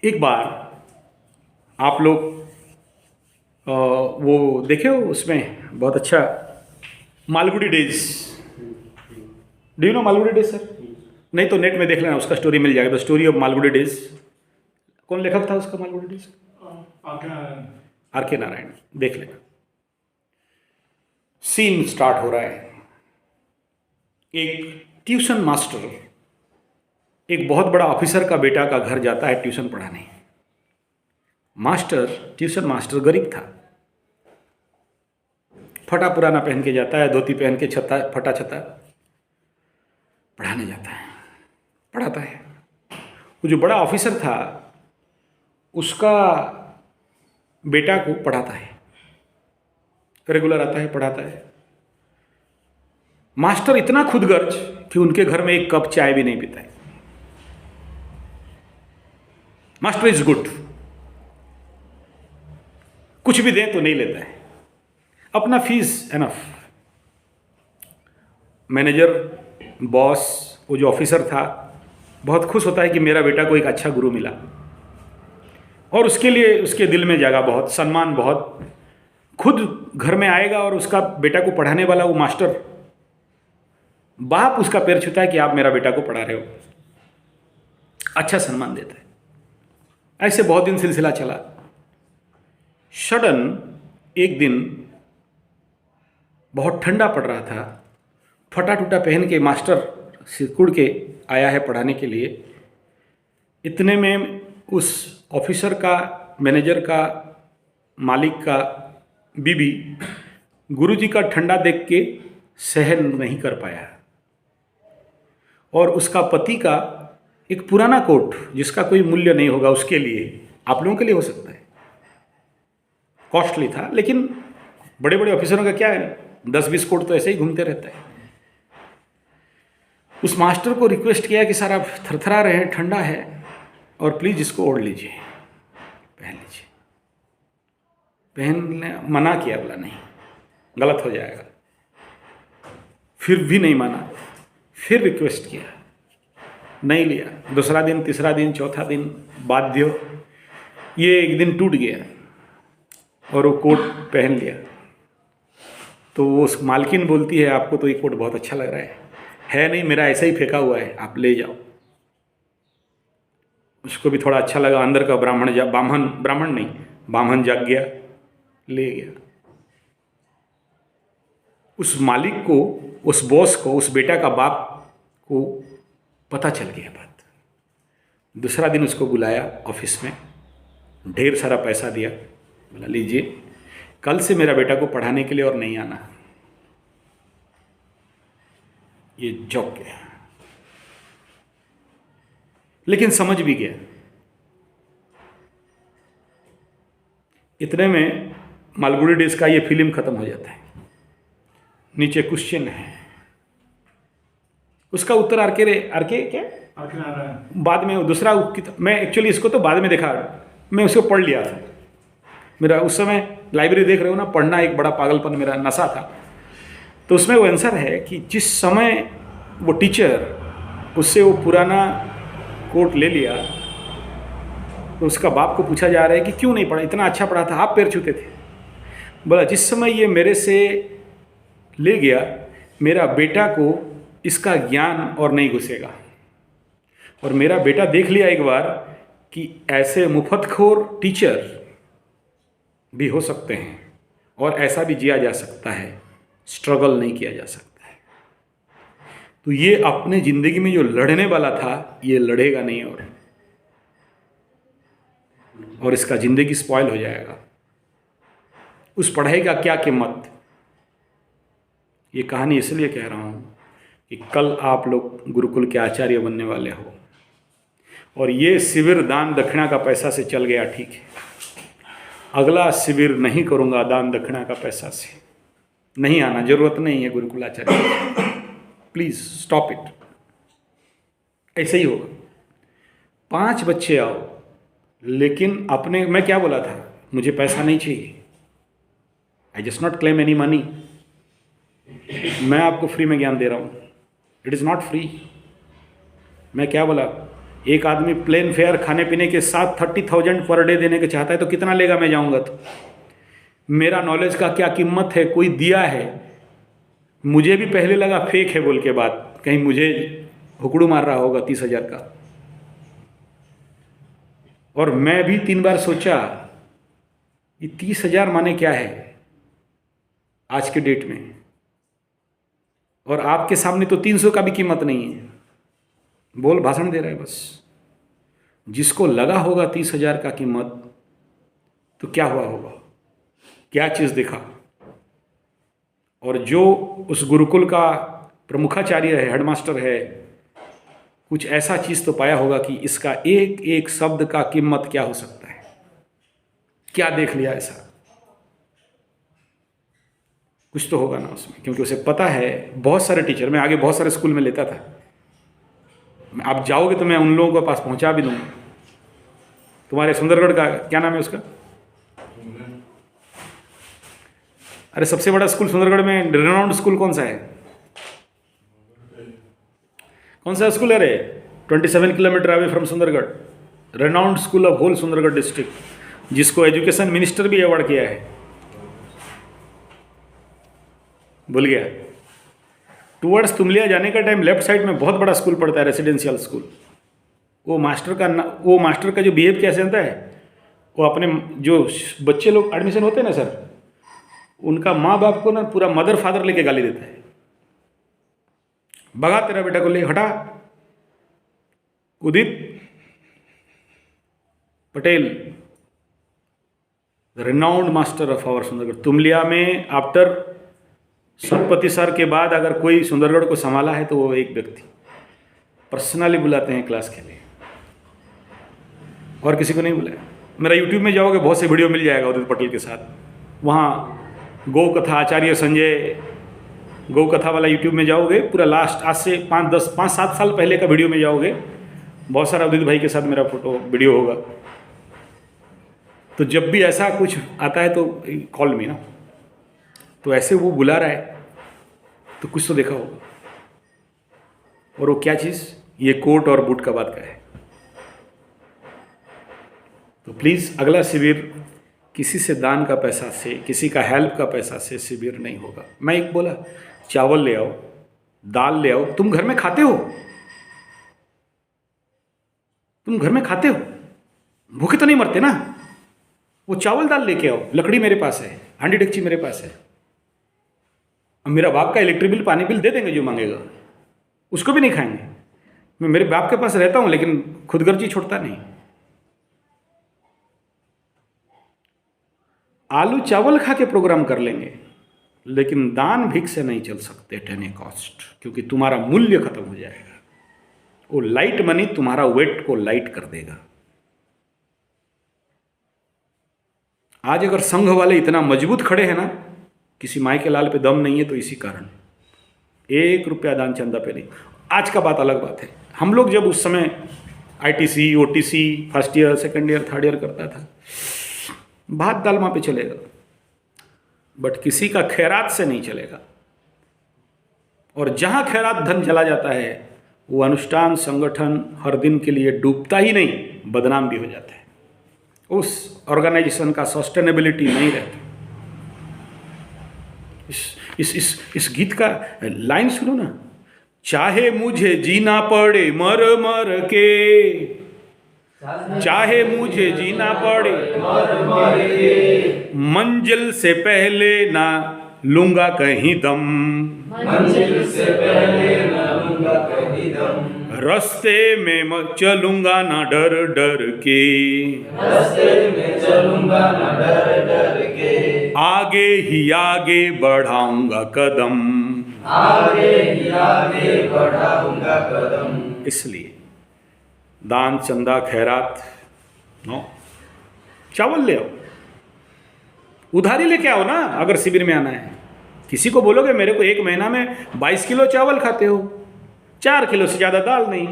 एक बार आप लोग वो देखे हो, उसमें बहुत अच्छा Malgudi days. Do you know Malgudi days sir? नहीं तो नेट में देख लेना, उसका स्टोरी मिल जाएगा, the story of Malgudi days. कौन लेखक था उसका मालगुडी डेज? आर के नारायण। देख लेना। सीन स्टार्ट हो रहा है। एक ट्यूशन मास्टर एक बहुत बड़ा ऑफिसर का बेटा का घर जाता है ट्यूशन पढ़ाने। ट्यूशन मास्टर गरीब था, फटा पुराना पहन के जाता है, धोती पहन के, छता फटा छता, पढ़ाने जाता है, पढ़ाता है। वो जो बड़ा ऑफिसर था उसका बेटा को पढ़ाता है, रेगुलर आता है, पढ़ाता है। मास्टर इतना खुदगर्ज कि उनके घर में एक कप चाय भी नहीं पीता है। मास्टर इज गुड, कुछ भी दें तो नहीं लेता है, अपना फीस एनफ। मैनेजर, बॉस, वो जो ऑफिसर था बहुत खुश होता है कि मेरा बेटा को एक अच्छा गुरु मिला, और उसके लिए उसके दिल में जगह बहुत, सम्मान बहुत। खुद घर में आएगा और उसका बेटा को पढ़ाने वाला वो मास्टर, बाप उसका पैर छूता है कि आप मेरा बेटा को पढ़ा रहे हो, अच्छा सम्मान देता है। ऐसे बहुत दिन सिलसिला चला। सडन एक दिन बहुत ठंडा पड़ रहा था, फटा टूटा पहन के मास्टर सिकुड़ के आया है पढ़ाने के लिए। इतने में उस ऑफिसर का, मैनेजर का, मालिक का बीबी गुरुजी का ठंडा देख के सहन नहीं कर पाया, और उसका पति का एक पुराना कोट जिसका कोई मूल्य नहीं होगा उसके लिए, आप लोगों के लिए हो सकता है, कॉस्टली था, लेकिन बड़े बड़े ऑफिसरों का क्या है, 10-20 कोट तो ऐसे ही घूमते रहता है। उस मास्टर को रिक्वेस्ट किया कि सर आप थरथरा रहे हैं, ठंडा है, और प्लीज़ इसको ओढ़ लीजिए, पहन लीजिए। पहनने मना किया, बोला नहीं, गलत हो जाएगा। फिर भी नहीं माना, फिर रिक्वेस्ट किया, नहीं लिया। दूसरा दिन, तीसरा दिन, चौथा दिन, बाध्य, ये एक दिन टूट गया और वो कोट पहन लिया। तो वो उस मालकिन बोलती है, आपको तो ये कोट बहुत अच्छा लग रहा है नहीं, मेरा ऐसा ही फेंका हुआ है, आप ले जाओ। उसको भी थोड़ा अच्छा लगा, अंदर का बामन जाग गया, ले गया। उस मालिक को, उस बॉस को, उस बेटा का बाप को पता चल गया बात। दूसरा दिन उसको बुलाया ऑफिस में, ढेर सारा पैसा दिया, बोला लीजिए, कल से मेरा बेटा को पढ़ाने के लिए और नहीं आना। ये चौंक गया, लेकिन समझ भी गया। इतने में मालगुडी डेज का ये फिल्म खत्म हो जाता है। नीचे क्वेश्चन है, उसका उत्तर आर के क्या बाद में दूसरा, मैं एक्चुअली इसको तो बाद में देखा, मैं उसको पढ़ लिया था। मेरा उस समय लाइब्रेरी देख रहे हो ना, पढ़ना एक बड़ा पागलपन, मेरा नशा था। तो उसमें वो आंसर है कि जिस समय वो टीचर उससे वो पुराना कोट ले लिया, तो उसका बाप को पूछा जा रहा है कि क्यों नहीं पढ़ा, इतना अच्छा पढ़ा था, आप पैर छूते थे। बोला जिस समय ये मेरे से ले गया, मेरा बेटा को इसका ज्ञान और नहीं घुसेगा, और मेरा बेटा देख लिया एक बार कि ऐसे मुफ्तखोर टीचर भी हो सकते हैं, और ऐसा भी जिया जा सकता है, स्ट्रगल नहीं किया जा सकता है। तो ये अपने ज़िंदगी में जो लड़ने वाला था, ये लड़ेगा नहीं, और इसका ज़िंदगी स्पॉइल हो जाएगा। उस पढ़ाई का क्या कीमत। ये कहानी इसलिए कह रहा हूँ कि कल आप लोग गुरुकुल के आचार्य बनने वाले हो, और ये शिविर दान दक्षिणा का पैसा से चल गया, ठीक है। अगला शिविर नहीं करूँगा दान दक्षिणा का पैसा से, नहीं आना, जरूरत नहीं है गुरुकुलाचार्य, प्लीज़ स्टॉप इट। ऐसे ही होगा, 5 बच्चे आओ, लेकिन अपने, मैं क्या बोला था, मुझे पैसा नहीं चाहिए, I just not claim any money, मैं आपको फ्री में ज्ञान दे रहा हूँ, इट इज़ नॉट फ्री। मैं क्या बोला, एक आदमी प्लेन फेयर खाने पीने के साथ 30,000 पर डे देने के चाहता है तो कितना लेगा, मैं जाऊंगा तो? मेरा नॉलेज का क्या कीमत है? कोई दिया है, मुझे भी पहले लगा फेक है बोल के बात, कहीं मुझे हुकड़ू मार रहा होगा 30,000 का। और मैं भी 3 बार सोचा ये 30,000 माने क्या है आज के डेट में, और आपके सामने तो 300 का भी कीमत नहीं है, बोल भाषण दे रहा है बस। जिसको लगा होगा 30,000 का कीमत, तो क्या हुआ होगा, क्या चीज़ दिखा। और जो उस गुरुकुल का प्रमुखाचार्य है, हेडमास्टर है, कुछ ऐसा चीज़ तो पाया होगा कि इसका एक एक शब्द का कीमत क्या हो सकता है, क्या देख लिया ऐसा, कुछ तो होगा ना उसमें, क्योंकि उसे पता है। बहुत सारे टीचर, मैं आगे बहुत सारे स्कूल में लेता था, आप जाओगे तो मैं उन लोगों के पास पहुंचा भी दूंगा। तुम्हारे सुंदरगढ़ का क्या नाम है उसका? अरे सबसे बड़ा स्कूल सुंदरगढ़ में, रेनाउंड स्कूल कौन सा है? कौन सा स्कूल है रे? 27 kilometre away from Sundargarh, renowned school of whole Sundargarh district, जिसको एजुकेशन मिनिस्टर भी अवार्ड किया है। भूल गया? टुवर्ड्स तुमलिया जाने का टाइम लेफ्ट साइड में बहुत बड़ा स्कूल पड़ता है, रेसिडेंशियल स्कूल। वो मास्टर का जो बिहेव कैसे होता है, वो अपने जो बच्चे लोग एडमिशन होते हैं ना सर, उनका माँ बाप को ना पूरा मदर फादर लेके गाली देता है, भगा तेरा बेटा को ले, हटा। Udit Patel, renowned master of our Sundargarh, Tumlia में आफ्टर सतपति सर के बाद अगर कोई सुंदरगढ़ को संभाला है तो वो एक व्यक्ति, पर्सनली बुलाते हैं क्लास के लिए, और किसी को नहीं बुलाया। मेरा यूट्यूब में जाओगे बहुत से वीडियो मिल जाएगा उदित पटेल के साथ, वहाँ गौ कथा, आचार्य संजय गौ कथा वाला यूट्यूब में जाओगे, पूरा लास्ट आज से 5-7 साल पहले का वीडियो में जाओगे, बहुत सारा उदित भाई के साथ मेरा फोटो वीडियो होगा। तो जब भी ऐसा कुछ आता है तो कॉल मी ना, तो ऐसे वो बुला रहा है तो कुछ तो देखा होगा। और वो क्या चीज़, ये कोट और बूट का बात का है। तो प्लीज़ अगला शिविर किसी से दान का पैसा से, किसी का हेल्प का पैसा से शिविर नहीं होगा। मैं एक बोला चावल ले आओ, दाल ले आओ, तुम घर में खाते हो, तुम घर में खाते हो, भूखे तो नहीं मरते ना। वो चावल दाल लेके आओ, लकड़ी मेरे पास है, हांडी डेगची मेरे पास है, अब मेरा बाप का इलेक्ट्रिक बिल पानी बिल दे देंगे जो मांगेगा, उसको भी नहीं खाएंगे। मैं मेरे बाप के पास रहता हूं लेकिन खुदगर्जी छोड़ता नहीं। आलू चावल खा के प्रोग्राम कर लेंगे, लेकिन दान भिक से नहीं चल सकते एट एनी कॉस्ट, क्योंकि तुम्हारा मूल्य खत्म हो जाएगा। वो लाइट मनी तुम्हारा वेट को लाइट कर देगा। आज अगर संघ वाले इतना मजबूत खड़े हैं ना, किसी माई के लाल पे दम नहीं है, तो इसी कारण 1 रुपया दान चंदा पे नहीं। आज का बात अलग बात है, हम लोग जब उस समय ITC OTC first year second year third year करता था, भात दालमा पे चलेगा, बट किसी का खैरात से नहीं चलेगा। और जहां खैरात धन चला जाता है, वो अनुष्ठान संगठन हर दिन के लिए डूबता ही नहीं, बदनाम भी हो जाता है, उस ऑर्गेनाइजेशन का सस्टेनेबिलिटी नहीं रहता। इस गीत का लाइन सुनो ना, चाहे मुझे जीना पड़े मर मर के, चाहे मुझे जीना पड़े मर मर के, मंजिल से पहले ना लूंगा कहीं दम, मंजिल से पहले ना लूंगा कहीं दम, रास्ते में चलूंगा ना डर डर के, रास्ते में चलूंगा ना डर डर के, आगे ही आगे बढ़ाऊंगा कदम, आगे ही आगे बढ़ाऊंगा कदम। इसलिए दान चंदा खैरात नो, चावल ले आओ, उधारी लेके आओ ना। अगर शिविर में आना है, किसी को बोलोगे मेरे को 1 महीना में 22 किलो चावल खाते हो, 4 किलो से ज़्यादा दाल नहीं,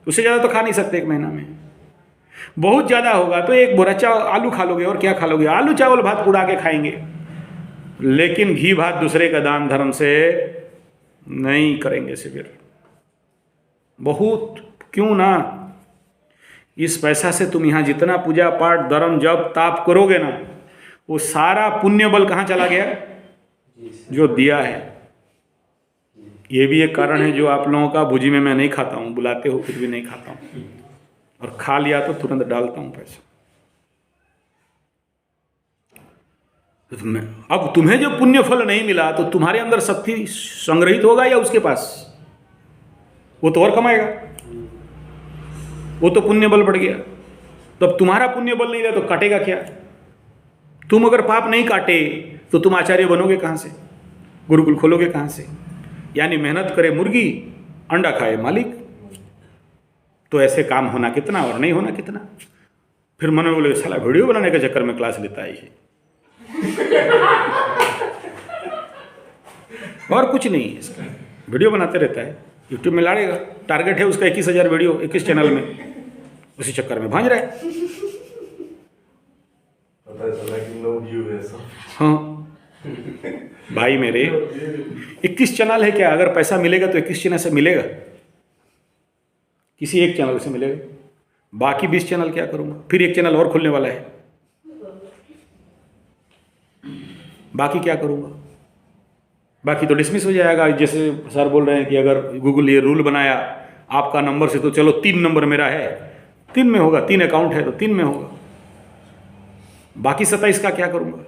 उससे ज़्यादा तो खा नहीं सकते 1 महीना में। बहुत ज़्यादा होगा तो 1 बोरा आलू खा लोगे, और क्या खा लोगे, आलू चावल भात उड़ा के खाएंगे, लेकिन घी भात दूसरे का दान धर्म से नहीं करेंगे शिविर। बहुत क्यों ना इस पैसा से तुम यहाँ जितना पूजा पाठ धर्म जप ताप करोगे ना, वो सारा पुण्य बल कहाँ चला गया? जो दिया है। ये भी एक कारण है जो आप लोगों का भुजी में मैं नहीं खाता हूँ, बुलाते हो फिर भी नहीं खाता हूँ, और खा लिया तो तुरंत डालता हूँ पैसा। अब तुम्हें जो पुण्य फल नहीं मिला तो तुम्हारे अंदर शक्ति संग्रहित होगा या उसके पास? वो तो और कमाएगा, वो तो पुण्य बल बढ़ गया। तो अब तुम्हारा पुण्य बल नहीं रहा तो काटेगा क्या? तुम अगर पाप नहीं काटे तो तुम आचार्य बनोगे कहाँ से? गुरुकुल खोलोगे कहाँ से? यानी मेहनत करे मुर्गी, अंडा खाए मालिक। तो ऐसे काम होना कितना और नहीं होना कितना। फिर मन में बोले साला वीडियो बनाने के चक्कर में क्लास लेता है ये। और कुछ नहीं है इसका, वीडियो बनाते रहता है, यूट्यूब में लाड़ेगा। टारगेट है उसका 21,000 वीडियो 21 चैनल में, उसी चक्कर में भांज रहा है। पता चला कि नो व्यू है सब। हाँ भाई मेरे 21 चैनल है क्या? अगर पैसा मिलेगा तो 21 चैनल से मिलेगा, किसी एक चैनल से मिलेगा। बाकी 20 चैनल क्या करूँगा? फिर एक चैनल और खुलने वाला है, बाकी क्या करूँगा? बाकी तो डिसमिस हो जाएगा। जैसे सर बोल रहे हैं कि अगर गूगल ये रूल बनाया आपका नंबर से, तो चलो 3 नंबर मेरा है, 3 में होगा, 3 अकाउंट है तो 3 में होगा। बाकी 27 का क्या करूँगा?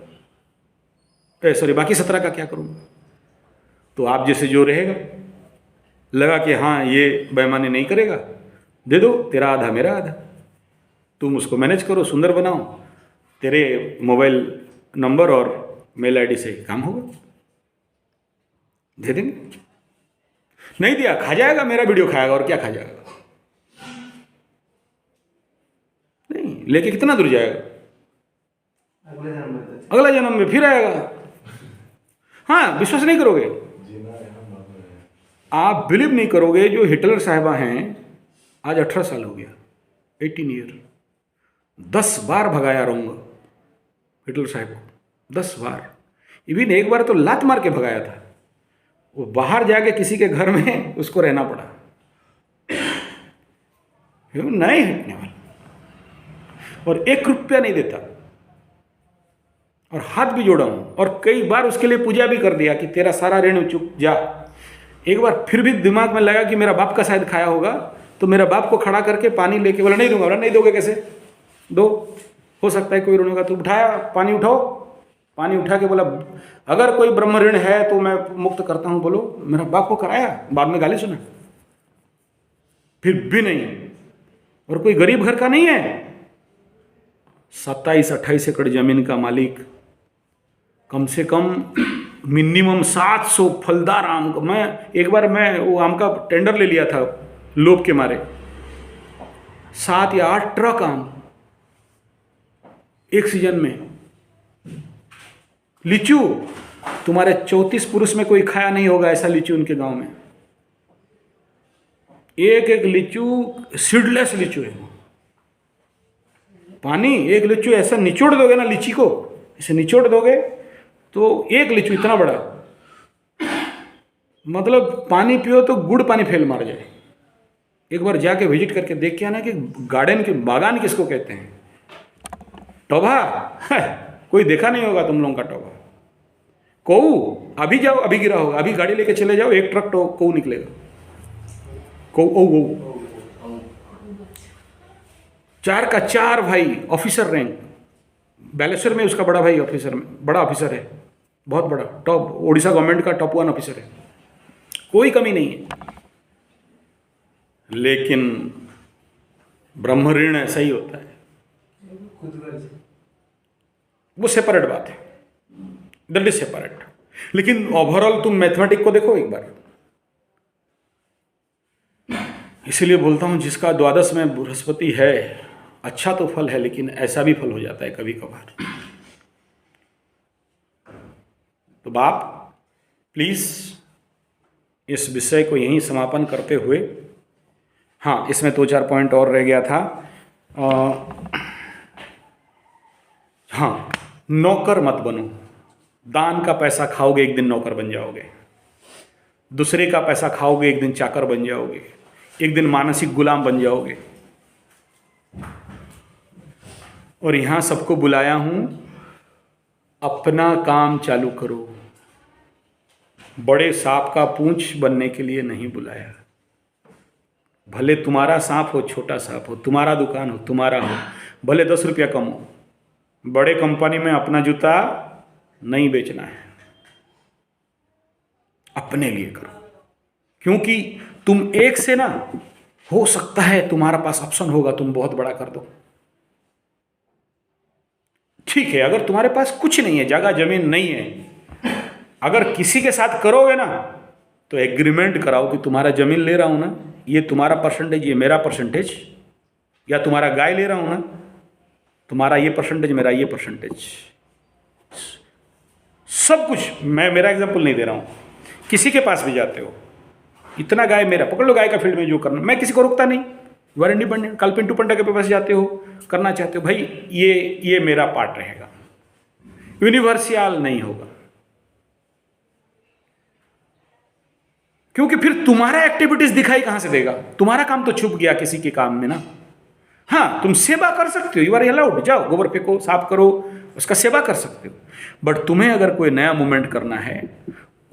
सॉरी, बाकी 17 का क्या करूँगा? तो आप जैसे जो रहेगा, लगा कि हाँ ये बेईमानी नहीं करेगा, दे दो, तेरा आधा मेरा आधा, तुम उसको मैनेज करो, सुंदर बनाओ, तेरे मोबाइल नंबर और मेल आईडी से काम होगा, दे देंगे। नहीं दिया खा जाएगा, मेरा वीडियो खाएगा, और क्या खा जाएगा? नहीं लेके कितना दूर जाएगा? अगला जन्म में फिर आएगा। हाँ, विश्वास नहीं करोगे आप, बिलीव नहीं करोगे। जो हिटलर साहिबा हैं, आज 18 साल हो गया, 18 ईयर, 10 बार भगाया रहूँगा हिटलर साहब को, 10 बार। इवन एक बार तो लात मार के भगाया था। वो बाहर जाके किसी के घर में उसको रहना पड़ा, नहीं हटने वाला, और 1 रुपया नहीं देता, और हाथ भी जोड़ा हूँ, और कई बार उसके लिए पूजा भी कर दिया कि तेरा सारा ऋण चुक जा। एक बार फिर भी दिमाग में लगा कि मेरा बाप का शायद खाया होगा, तो मेरा बाप को खड़ा करके पानी लेके बोला नहीं दूंगा। बोला नहीं दोगे कैसे? दो, हो सकता है कोई ऋण होगा। तो उठाया, पानी उठाओ, पानी उठा के बोला अगर कोई ब्रह्म ऋण है तो मैं मुक्त करता हूँ, बोलो। मेरा बाप को कराया, बाद में गाली सुना, फिर भी नहीं। और कोई गरीब घर का नहीं है, 27-28 एकड़ जमीन का मालिक, कम से कम मिनिमम 700 फलदार आम का। एक बार मैं वो आम का टेंडर ले लिया था लोभ के मारे, 7 या 8 ट्रक आम एक सीजन में। लीचू तुम्हारे 34 पुरुष में कोई खाया नहीं होगा ऐसा लीचू उनके गांव में। एक एक लीचू सीडलेस लीचू है। पानी एक लीचू ऐसा निचोड़ दोगे ना, लीची को ऐसे निचोड़ दोगे तो एक लीचू इतना बड़ा, मतलब पानी पियो तो गुड़ पानी फेल मार जाए। एक बार जाके विजिट करके देख के आना कि गार्डन के बागान किसको कहते हैं। टोभा कोई देखा नहीं होगा तुम लोगों का टोभा। कोऊ अभी जाओ, अभी गिरा होगा, अभी गाड़ी लेके चले जाओ, 1 ट्रक कोऊ निकलेगा। कोऊ 4 का 4 भाई ऑफिसर रैंक। बालेश्वर में उसका बड़ा भाई ऑफिसर में, बड़ा ऑफिसर है, बहुत बड़ा, टॉप उड़ीसा गवर्नमेंट का टॉप 1 ऑफिसर है, कोई कमी नहीं है। लेकिन ब्रह्म ऋण ऐसा ही होता है, वो सेपरेट बात है, दैट इज सेपरेट। लेकिन ओवरऑल तुम मैथमेटिक को देखो एक बार। इसीलिए बोलता हूं जिसका द्वादश में बृहस्पति है, अच्छा तो फल है, लेकिन ऐसा भी फल हो जाता है कभी कभार। तो बाप प्लीज इस विषय को यहीं समापन करते हुए, हाँ इसमें 2-4 पॉइंट और रह गया था। हाँ, नौकर मत बनो। दान का पैसा खाओगे एक दिन नौकर बन जाओगे, दूसरे का पैसा खाओगे एक दिन चाकर बन जाओगे, एक दिन मानसिक गुलाम बन जाओगे। और यहाँ सबको बुलाया हूँ, अपना काम चालू करो। बड़े सांप का पूंछ बनने के लिए नहीं बुलाया। भले तुम्हारा सांप हो, छोटा सांप हो, तुम्हारा दुकान हो, तुम्हारा हो, भले 10 रुपया कम हो, बड़े कंपनी में अपना जूता नहीं बेचना है, अपने लिए करो। क्योंकि तुम एक से ना, हो सकता है तुम्हारा पास ऑप्शन होगा, तुम बहुत बड़ा कर दो। ठीक है, अगर तुम्हारे पास कुछ नहीं है, जगह जमीन नहीं है, अगर किसी के साथ करोगे ना तो एग्रीमेंट कराओ कि तुम्हारा जमीन ले रहा हूं ना, ये तुम्हारा परसेंटेज, ये मेरा परसेंटेज, या तुम्हारा गाय ले रहा हूं ना, तुम्हारा ये परसेंटेज, मेरा ये परसेंटेज, सब कुछ। मैं मेरा एग्जांपल नहीं दे रहा हूं, किसी के पास भी जाते हो, इतना गाय मेरा, पकड़ लो गाय का फील्ड में जो करना, मैं किसी को रोकता नहीं, यू आर इंडिपेंडेंट। कल पिंटू पंडा के पास जाते हो, करना चाहते हो, भाई ये मेरा पार्ट रहेगा, यूनिवर्सल नहीं होगा। क्योंकि फिर तुम्हारा एक्टिविटीज दिखाई कहां से देगा, तुम्हारा काम तो छुप गया किसी के काम में ना। हाँ, तुम सेवा कर सकते हो, यू आर अलाउड, जाओ गोबर फेंको, साफ करो, उसका सेवा कर सकते हो। बट तुम्हें अगर कोई नया मूवमेंट करना है,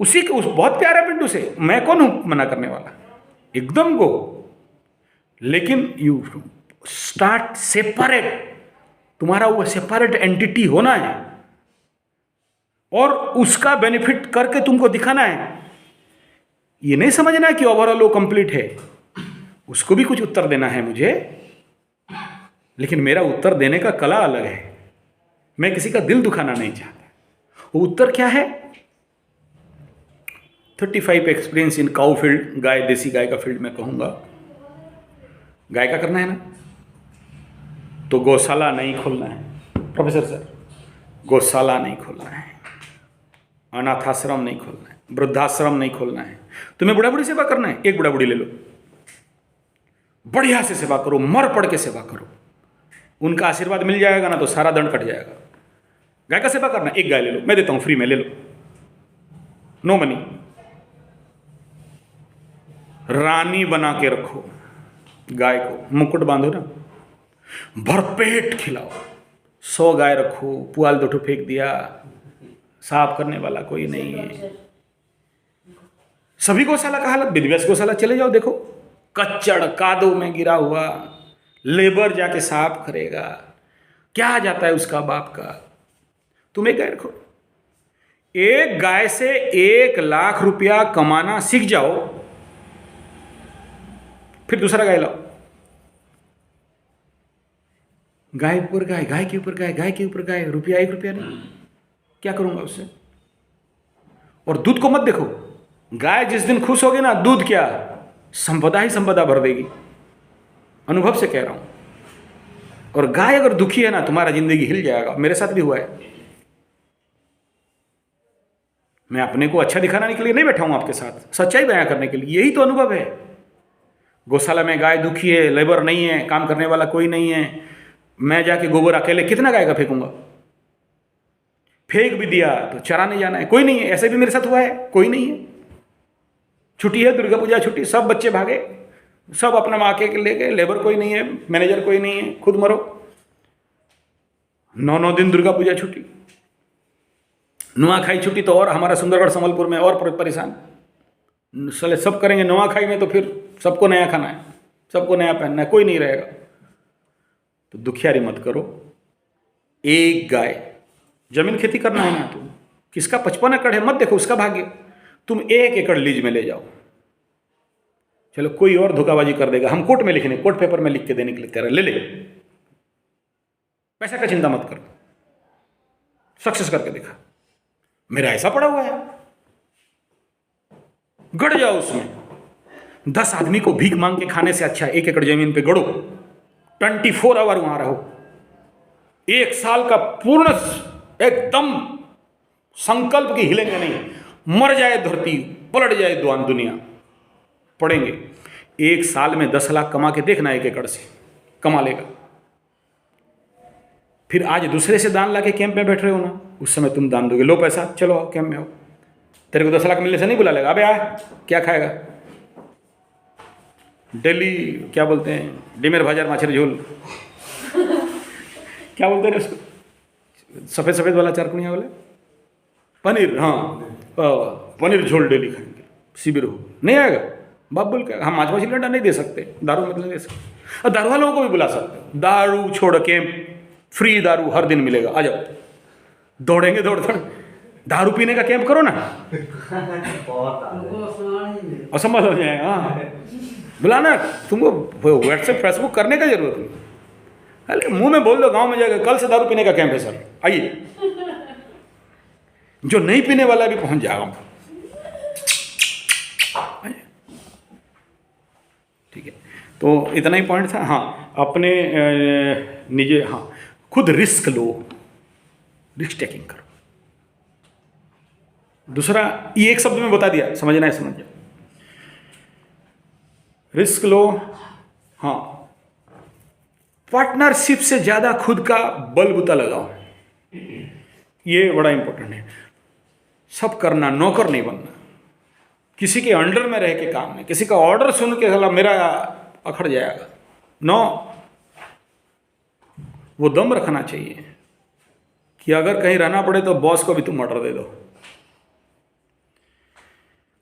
उसी के उस बहुत प्यारा पिंटू से, मैं कौन हूं मना करने वाला, एकदम गो। लेकिन यू स्टार्ट सेपरेट, तुम्हारा वो सेपरेट एंटिटी होना है और उसका बेनिफिट करके तुमको दिखाना है। ये नहीं समझना है कि ओवरऑल वो कंप्लीट है, उसको भी कुछ उत्तर देना है मुझे, लेकिन मेरा उत्तर देने का कला अलग है। मैं किसी का दिल दुखाना नहीं चाहता। वो उत्तर क्या है? 35 एक्सपीरियंस इन काउ फील्ड, गाय, देसी गाय का फील्ड में कहूंगा। गाय का करना है ना, तो गौशाला नहीं खोलना है प्रोफेसर सर, गौशाला नहीं खोलना है, अनाथाश्रम नहीं खोलना है, वृद्धाश्रम नहीं खोलना है। तुम्हें बुढ़ा बुढ़ी सेवा करना है, एक बुढ़ा बुढ़ी ले लो, बढ़िया से सेवा करो, मर पड़ के सेवा करो, उनका आशीर्वाद मिल जाएगा ना तो सारा दंड कट जाएगा। गाय का सेवा करना, एक गाय ले लो, मैं देता हूं फ्री में, ले लो, नो मनी। रानी बना के रखो गाय को, मुकुट बांधो ना, भरपेट खिलाओ। 100 गाय रखो, पुआल 2 फेंक दिया, साफ करने वाला कोई नहीं है। सभी गौशाला का हालत, विधिव्यास गौशाला चले जाओ, देखो कच्चड़ कादो में गिरा हुआ, लेबर जाके साफ करेगा, क्या जाता है उसका बाप का। तुम एक गाय रखो, एक गाय से 1 लाख रुपया कमाना सीख जाओ, फिर दूसरा गाय लाओ। गाय ऊपर गाय, गाय के ऊपर गाय, गाय के ऊपर गाय, रुपया 1 रुपया नहीं, क्या करूंगा उससे। और दूध को मत देखो, गाय जिस दिन खुश होगी ना, दूध क्या संपदा ही संपदा भर देगी, अनुभव से कह रहा हूं। और गाय अगर दुखी है ना, तुम्हारा जिंदगी हिल जाएगा। मेरे साथ भी हुआ है। मैं अपने को अच्छा दिखाने के लिए नहीं बैठा हूं आपके साथ, सच्चाई बयां करने के लिए, यही तो अनुभव है। गौशाला में गाय दुखी है, लेबर नहीं है, काम करने वाला कोई नहीं है, मैं जाके गोबर अकेले कितना गाय का फेंकूंगा। फेंक भी दिया तो चराने जाना है, कोई नहीं है। ऐसे भी मेरे साथ हुआ है, कोई नहीं है, छुट्टी है, दुर्गा पूजा छुट्टी, सब बच्चे भागे, सब अपना माँ के ले गए, लेबर कोई नहीं है, मैनेजर कोई नहीं है, खुद मरो। 9 दिन दुर्गा पूजा छुट्टी, नुआखाई छुट्टी, तो और हमारा सुंदरगढ़ संबलपुर में और परेशान। साले सब करेंगे नुआखाई में, तो फिर सबको नया खाना है, सबको नया पहनना है, कोई नहीं रहेगा। तो दुखियारी मत करो। एक गाय, जमीन खेती करना है ना, तुम किसका 55 एकड़ है मत देखो, उसका भाग्य, तुम 1 एकड़ लीज में ले जाओ। चलो कोई और धोखाबाजी कर देगा, हम कोर्ट में लिखने, कोर्ट पेपर में लिख के देने के लिए तैयार, ले ले, पैसा का चिंता मत करो, सक्सेस करके दिखा। मेरा ऐसा पड़ा हुआ है, गड़ जाओ उसमें। 10 आदमी को भीख मांग के खाने से अच्छा 1 एकड़ जमीन पे गड़ो, 24 आवर वहां रहो, 1 साल का पूर्ण एकदम संकल्प की हिलेंगे नहीं, मर जाए धरती, पलट जाए दुनिया, पड़ेंगे। 1 साल में 10 लाख कमा के देखना, 1 एकड़ से कमा लेगा। फिर आज दूसरे से दान लाके कैंप में बैठ रहे हो ना, उस समय तुम दान दोगे, लो पैसा, चलो आओ कैंप में आओ। तेरे को 10 लाख मिलने से नहीं बुला लेगा, अबे आ, क्या खाएगा, डेली क्या बोलते हैं, डिमेर भाजार माछर झोल, क्या बोलते हैं उसको, सफ़ेद सफ़ेद वाला चारकुनिया वाले, पनीर, हाँ पनीर झोल डेली खाएंगे, शिविर हो, नहीं आएगा बाप बोल के, हम 5 मछली अंडा नहीं दे सकते, दारू मतलब नहीं दे सकते, और दारू वालों को भी बुला सकते हो, दारू छोड़ के फ्री दारू हर दिन मिलेगा, आ जाओ, दौड़ेंगे दौड़ दारू पीने का कैंप करो ना, असंभव हो जाए। हाँ बुलाना, तुमको व्हाट्सएप फेसबुक करने का जरूरत नहीं, अरे मुंह में बोल दो गांव में जाकर कल से दारू पीने का कैंप है सर, आइए, जो नहीं पीने वाला भी पहुंच जाएगा। ठीक है, तो इतना ही पॉइंट था। हाँ अपने निजी, हाँ खुद रिस्क लो, रिस्क टेकिंग करो। दूसरा, ये एक शब्द में बता दिया, समझना है समझ जाओ, रिस्क लो। हाँ, पार्टनरशिप से ज्यादा खुद का बलबूता लगाओ, ये बड़ा इंपॉर्टेंट है। सब करना, नौकर नहीं बनना, किसी के अंडर में रह के काम नहीं, किसी का ऑर्डर सुन के साला मेरा अखड़ जाएगा, नो, वो दम रखना चाहिए कि अगर कहीं रहना पड़े तो बॉस को भी तुम ऑर्डर दे दो।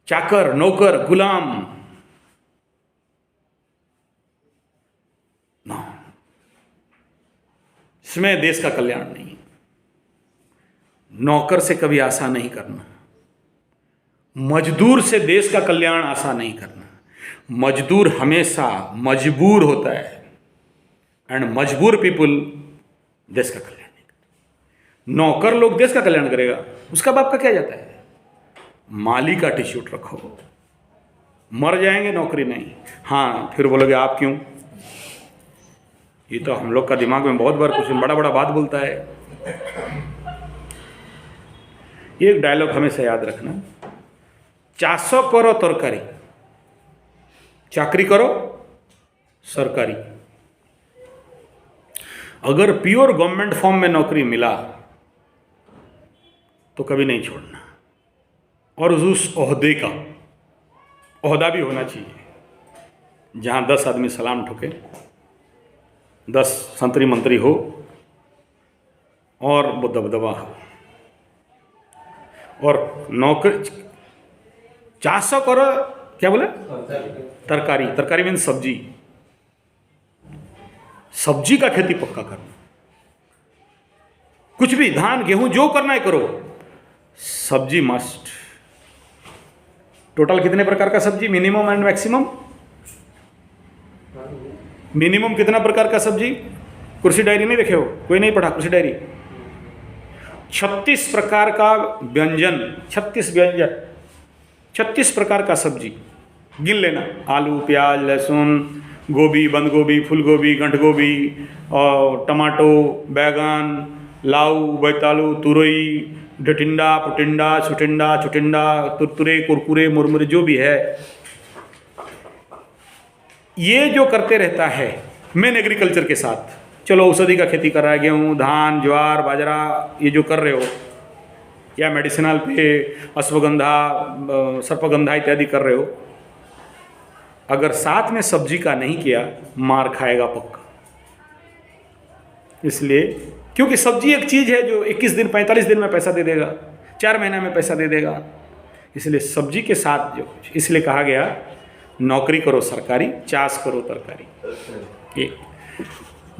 चाकर, नौकर, गुलाम, नो, इसमें देश का कल्याण नहीं। नौकर से कभी आशा नहीं करना, मजदूर से देश का कल्याण आशा नहीं करना। मजदूर हमेशा मजबूर होता है, एंड मजबूर पीपुल देश का कल्याण नहीं करते। नौकर लोग देश का कल्याण करेगा, उसका बाप का क्या जाता है। माली का टिश्यूट रखो, मर जाएंगे नौकरी नहीं। हाँ फिर बोलोगे आप क्यों, ये तो हम लोग का दिमाग में बहुत बार कुछ बड़ा बड़ा बात बोलता है। ये एक डायलॉग हमेशा याद रखना, चासो करो तरकारी, चाकरी करो सरकारी। अगर प्योर गवर्नमेंट फॉर्म में नौकरी मिला तो कभी नहीं छोड़ना, और उस ओहदे का ओहदा भी होना चाहिए जहां 10 आदमी सलाम ठोके, 10 संतरी मंत्री हो और वो दबदबा हो। और नौकरी, चासो करो, क्या बोले, तरकारी, तरकारी मीन्स सब्जी, सब्जी का खेती पक्का करना। कुछ भी धान गेहूं जो करना है करो, सब्जी मस्ट। टोटल कितने प्रकार का सब्जी, मिनिमम एंड मैक्सिमम, मिनिमम कितना प्रकार का सब्जी, कुर्सी डायरी नहीं देखे हो, कोई नहीं पढ़ा कुर्सी डायरी, 36 प्रकार का व्यंजन, 36 व्यंजन, 36 प्रकार का सब्जी गिन लेना। आलू, प्याज, लहसुन, गोभी, बंद गोभी, फूल गोभी, गंठ गोभी, और टमाटो, बैगन, लाऊ, बैतालू, तुरई, डटिंडा, पुटिंडा, छुटिंडा, चुटिंडा, तुरतुरे, कुरकुरे, मुरमुरे, जो भी है, ये जो करते रहता है मेन एग्रीकल्चर के साथ। चलो औषधि का खेती कर रहा है, गेहूँ, धान, ज्वार, बाजरा, ये जो कर रहे हो, या मेडिसिनल पे अश्वगंधा, सर्पगंधा इत्यादि कर रहे हो, अगर साथ में सब्जी का नहीं किया मार खाएगा पक्का। इसलिए, क्योंकि सब्जी एक चीज़ है जो 21 दिन 45 दिन में पैसा दे देगा, 4 महीने में पैसा दे देगा। इसलिए सब्जी के साथ जो, इसलिए कहा गया नौकरी करो सरकारी, चास करो तरकारी। ये